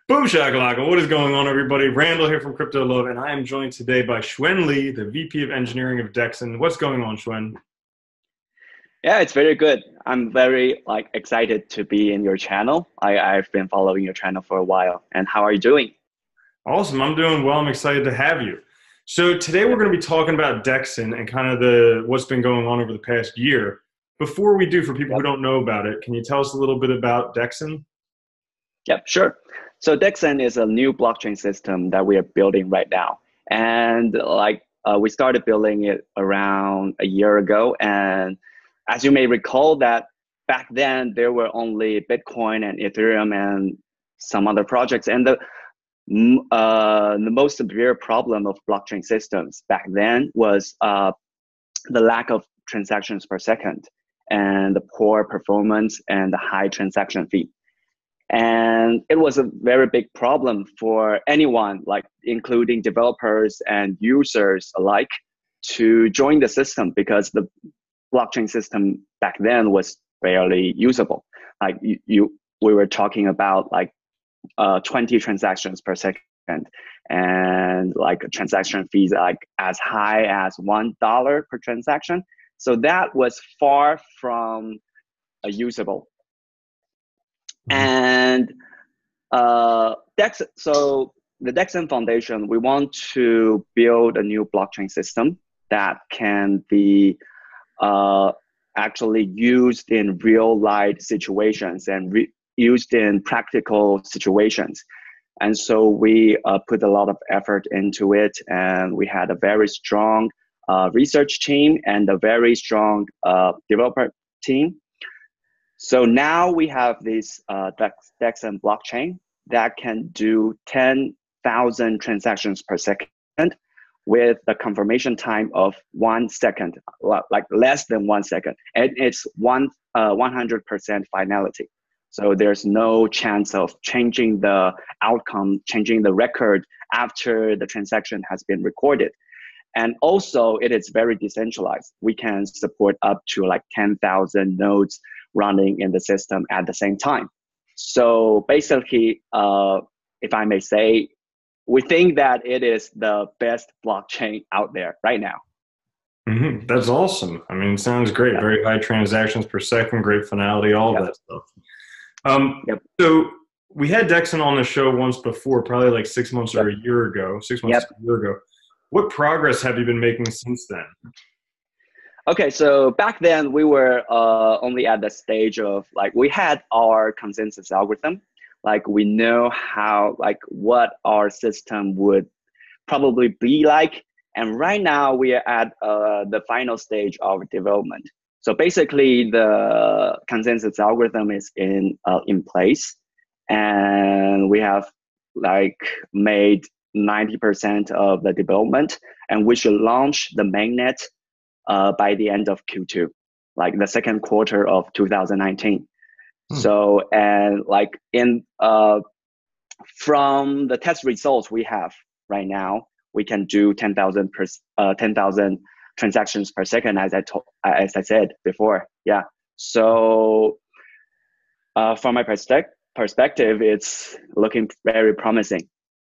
Boom shakalaka. What is going on, everybody? Randall here from Crypto Love, and I am joined today by Hsuan Lee, the VP of Engineering of DEXON. What's going on, Hsuan? Yeah, it's very good. I'm very excited to be in your channel. I've been following your channel for a while. And how are you doing? Awesome. I'm doing well. I'm excited to have you. So today we're going to be talking about DEXON and kind of what's been going on over the past year. Before we do, for people who Yep. don't know about it, can you tell us a little bit about DEXON? Yep, sure. So DEXON is a new blockchain system that we are building right now. And we started building it around a year ago. And as you may recall that back then there were only Bitcoin and Ethereum and some other projects. And the most severe problem of blockchain systems back then was the lack of transactions per second and the poor performance and the high transaction fee. And it was a very big problem for anyone, including developers and users alike, to join the system because the blockchain system back then was barely usable. We were talking about 20 transactions per second, and transaction fees as high as $1 per transaction. So that was far from usable. And so the DEXON Foundation, we want to build a new blockchain system that can be actually used in real life situations and used in practical situations. And so we put a lot of effort into it, and we had a very strong research team and a very strong developer team. So now we have this DEXON blockchain that can do 10,000 transactions per second with the confirmation time of 1 second, less than 1 second. And it's 100% finality. So there's no chance of changing the outcome, changing the record after the transaction has been recorded. And also it is very decentralized. We can support up to 10,000 nodes running in the system at the same time. So basically, if I may say, we think that it is the best blockchain out there right now. Mm-hmm. That's awesome. I mean, it sounds great. Yeah. Very high transactions per second, great finality, all of that stuff. So we had DEXON on the show once before, probably 6 months or a year ago, 6 months to a year ago. What progress have you been making since then? Okay, so back then we were only at the stage of we had our consensus algorithm. We know how what our system would probably be like. And right now we are at the final stage of development. So basically the consensus algorithm is in place, and we have made 90% of the development, and we should launch the mainnet by the end of Q2, the second quarter of 2019. So, and from the test results we have right now, we can do 10,000 transactions per second, as I said before. Yeah. So, from my perspective, it's looking very promising.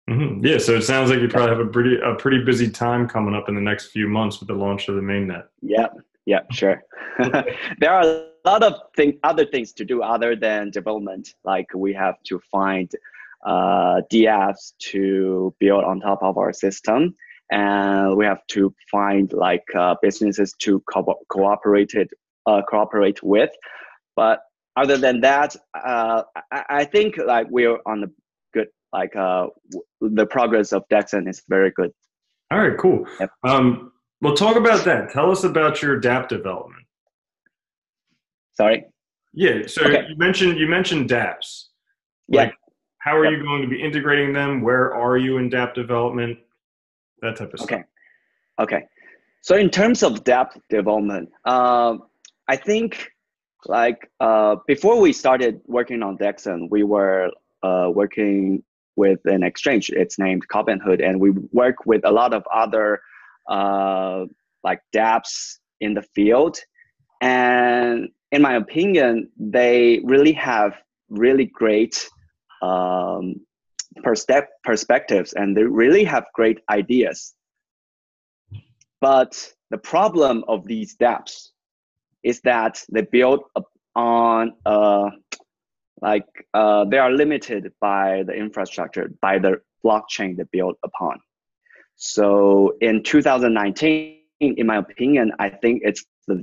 Mm-hmm. Yeah, so it sounds like you probably have a pretty busy time coming up in the next few months with the launch of the mainnet. Yeah, sure. There are a lot of other things to do other than development. We have to find DApps to build on top of our system, and we have to find businesses to cooperate with. But other than that, I think we're on the good. The progress of DEXON is very good. All right, cool. Yep. Well, talk about that. Tell us about your Dapps development. Sorry. Yeah. So okay. you mentioned Dapps. Yeah. How are you going to be integrating them? Where are you in Dapps development? That type of stuff. Okay. So in terms of Dapps development, I think before we started working on DEXON, we were working with an exchange. It's named Robinhood, and we work with a lot of other Dapps in the field. And in my opinion, they really have really great perspectives, and they really have great ideas. But the problem of these dApps is that they build on they are limited by the infrastructure, by the blockchain they build upon. So in 2019, in my opinion, I think it's the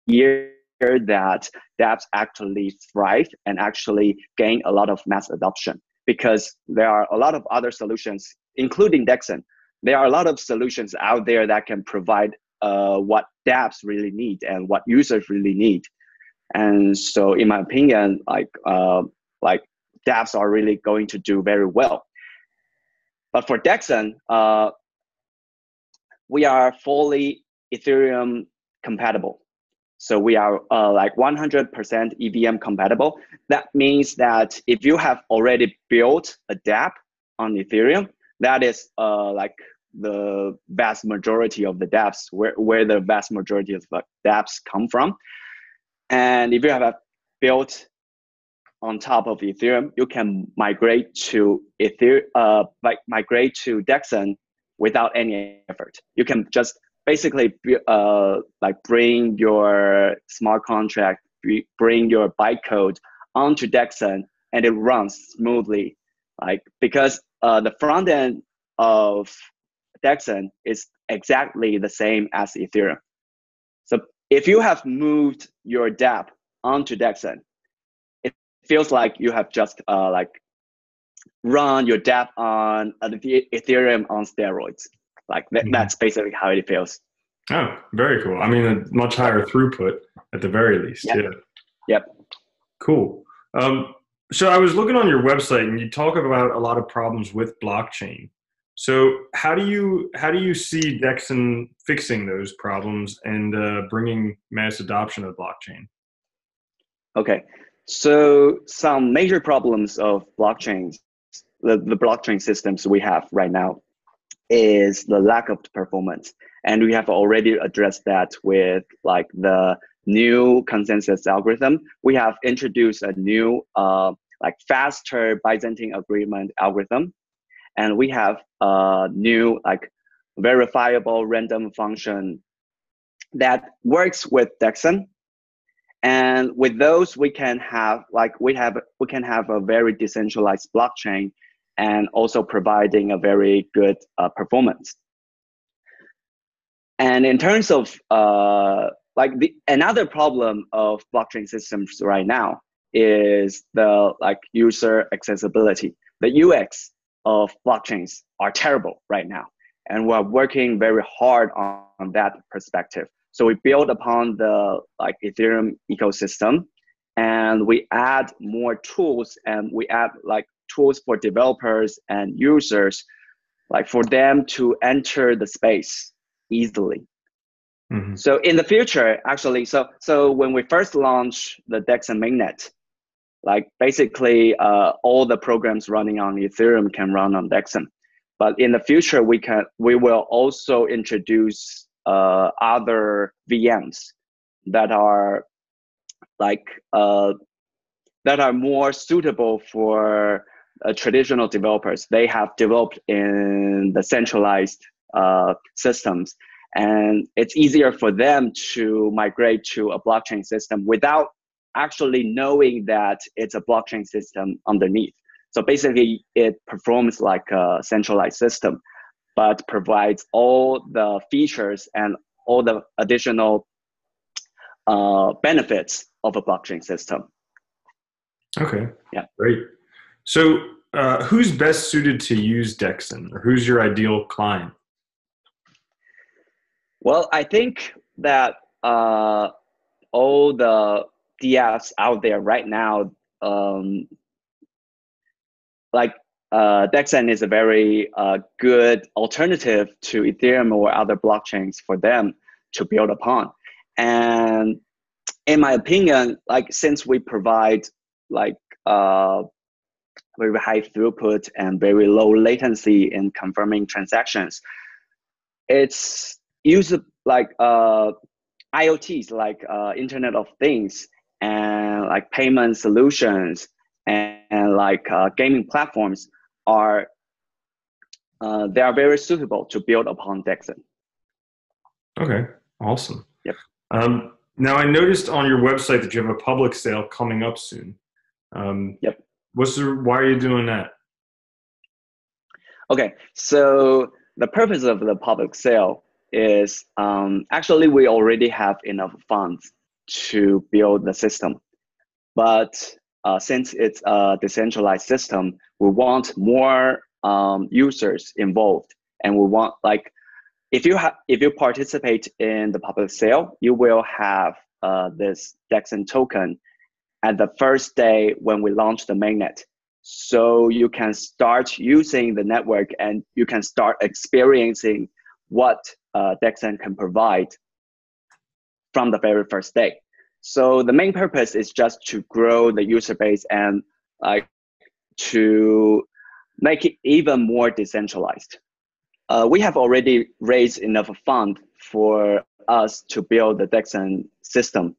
year that dApps actually thrive and actually gain a lot of mass adoption, because there are a lot of other solutions, including DEXON. There are a lot of solutions out there that can provide what dApps really need and what users really need. And so in my opinion, dApps are really going to do very well. But for DEXON, we are fully Ethereum compatible. So we are 100% EVM compatible. That means that if you have already built a dApp on Ethereum, that is the vast majority of the dApps, where the vast majority of the dApps come from. And if you have built on top of Ethereum, you can migrate to migrate to DEXON without any effort. You can just basically bring your smart contract, bring your bytecode onto DEXON, and it runs smoothly. Because the front end of DEXON is exactly the same as Ethereum. So if you have moved your dApp onto DEXON, it feels like you have just run your dApp on Ethereum on steroids. That's basically how it feels. Oh, very cool. I mean, a much higher throughput at the very least. Yep. Yeah. Yep. Cool. So I was looking on your website, and you talk about a lot of problems with blockchain. So how do you see DEXON fixing those problems and bringing mass adoption of blockchain? Okay. So some major problems of blockchains, the blockchain systems we have right now, is the lack of performance. And we have already addressed that with the new consensus algorithm. We have introduced a new faster Byzantine agreement algorithm. And we have a new verifiable random function that works with DEXON. And with those, we can have a very decentralized blockchain, and also providing a very good performance. And in terms of another problem of blockchain systems right now is the user accessibility. The UX of blockchains are terrible right now, and we're working very hard on that perspective. So we build upon the Ethereum ecosystem, and we add more tools, and we add tools for developers and users, for them to enter the space easily. Mm-hmm. So in the future, actually, so when we first launched the DEXON mainnet, basically all the programs running on Ethereum can run on DEXON. But in the future, we will also introduce other VMs that are more suitable for traditional developers. They have developed in the centralized systems, and it's easier for them to migrate to a blockchain system without actually knowing that it's a blockchain system underneath. So basically, it performs like a centralized system, but provides all the features and all the additional benefits of a blockchain system. Okay. Yeah. Great. So who's best suited to use DEXON, or who's your ideal client? Well, I think that all the DApps out there right now, DEXON is a very good alternative to Ethereum or other blockchains for them to build upon. And in my opinion, since we provide very high throughput and very low latency in confirming transactions, it's used IoTs, Internet of Things, and payment solutions, and gaming platforms are they are very suitable to build upon DEXON. Okay, awesome. Yep. Now I noticed on your website that you have a public sale coming up soon. Yep. Why are you doing that? Okay, so the purpose of the public sale is actually we already have enough funds to build the system, but since it's a decentralized system, we want more users involved, and we want, like, if you participate in the public sale, you will have this DEXON token at the first day when we launch the mainnet. So you can start using the network and you can start experiencing what DEXON can provide from the very first day. So the main purpose is just to grow the user base and to make it even more decentralized. We have already raised enough fund for us to build the DEXON system.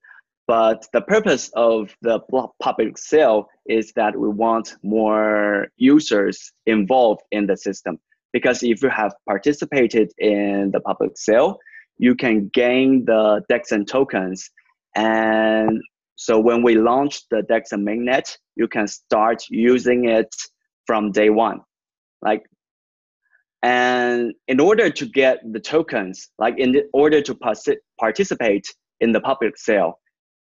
But the purpose of the public sale is that we want more users involved in the system. Because if you have participated in the public sale, you can gain the DEXON tokens. And so when we launch the DEXON mainnet, you can start using it from day one. And in order to get the tokens, in order to participate in the public sale,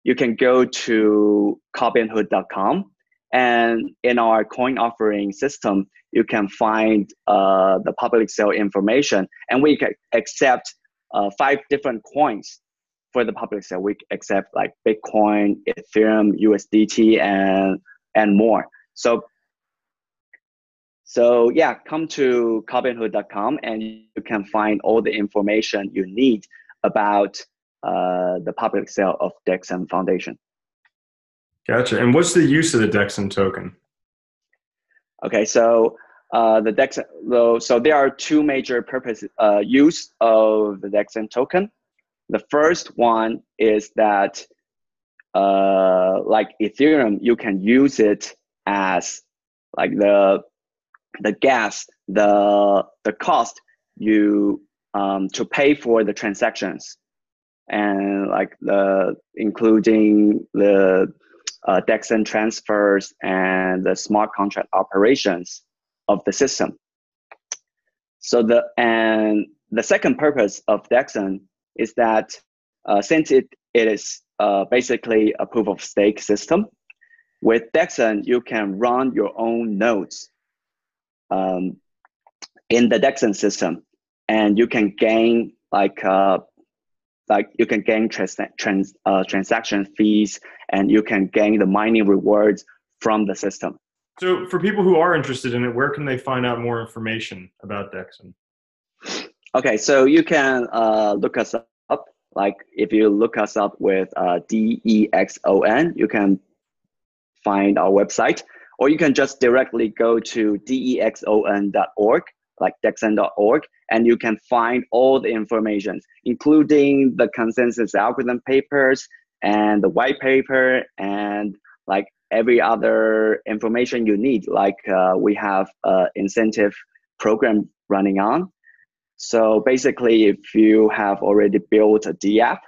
you can go to copyandhood.com, and in our coin offering system, you can find the public sale information, and we can accept 5 different coins for the public sale. We accept like Bitcoin, Ethereum, USDT, and more. So yeah, come to copyandhood.com and you can find all the information you need about the public sale of DEXON Foundation. Gotcha. And what's the use of the DEXON token? Okay, so the DEXON, so there are 2 major use of the DEXON token. The first one is that like Ethereum, you can use it as like the gas, the cost you to pay for the transactions, and like including the DEXON transfers and the smart contract operations of the system. So the second purpose of DEXON is that since it is basically a proof of stake system, with DEXON you can run your own nodes in the DEXON system, and you can gain you can gain transaction fees, and you can gain the mining rewards from the system. So for people who are interested in it, where can they find out more information about DEXON? Okay, so you can look us up. Like if you look us up with DEXON, you can find our website, or you can just directly go to dexon.org, like dexon.org, and you can find all the information, including the consensus algorithm papers and the white paper and like every other information you need. Like we have an incentive program running on. So basically, if you have already built a DApp,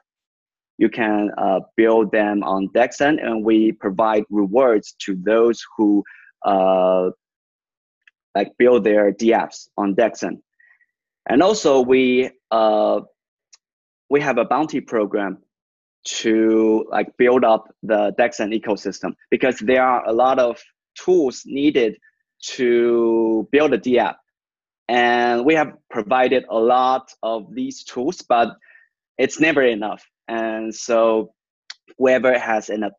you can build them on DEXON, and we provide rewards to those who like build their DApps on DEXON. And also we have a bounty program to like build up the DEXON ecosystem, because there are a lot of tools needed to build a DApp. And we have provided a lot of these tools, but it's never enough. And so whoever has an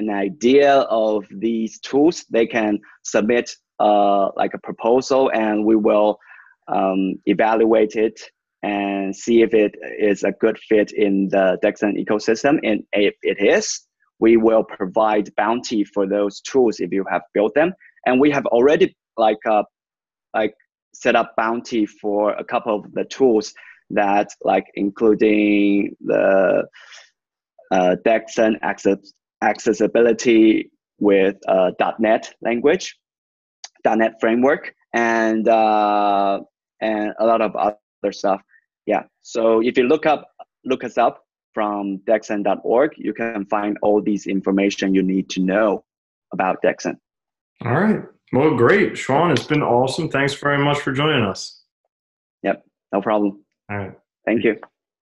idea of these tools, they can submit like a proposal, and we will evaluate it and see if it is a good fit in the DEXON ecosystem. And if it is, we will provide bounty for those tools if you have built them. And we have already set up bounty for a couple of the tools that including the DEXON accessibility with .NET language, .NET framework and a lot of other stuff. Yeah. So if you look us up from DEXON.org, you can find all these information you need to know about DEXON. All right. Well, great. Hsuan, it's been awesome. Thanks very much for joining us. Yep. No problem. All right. Thank you.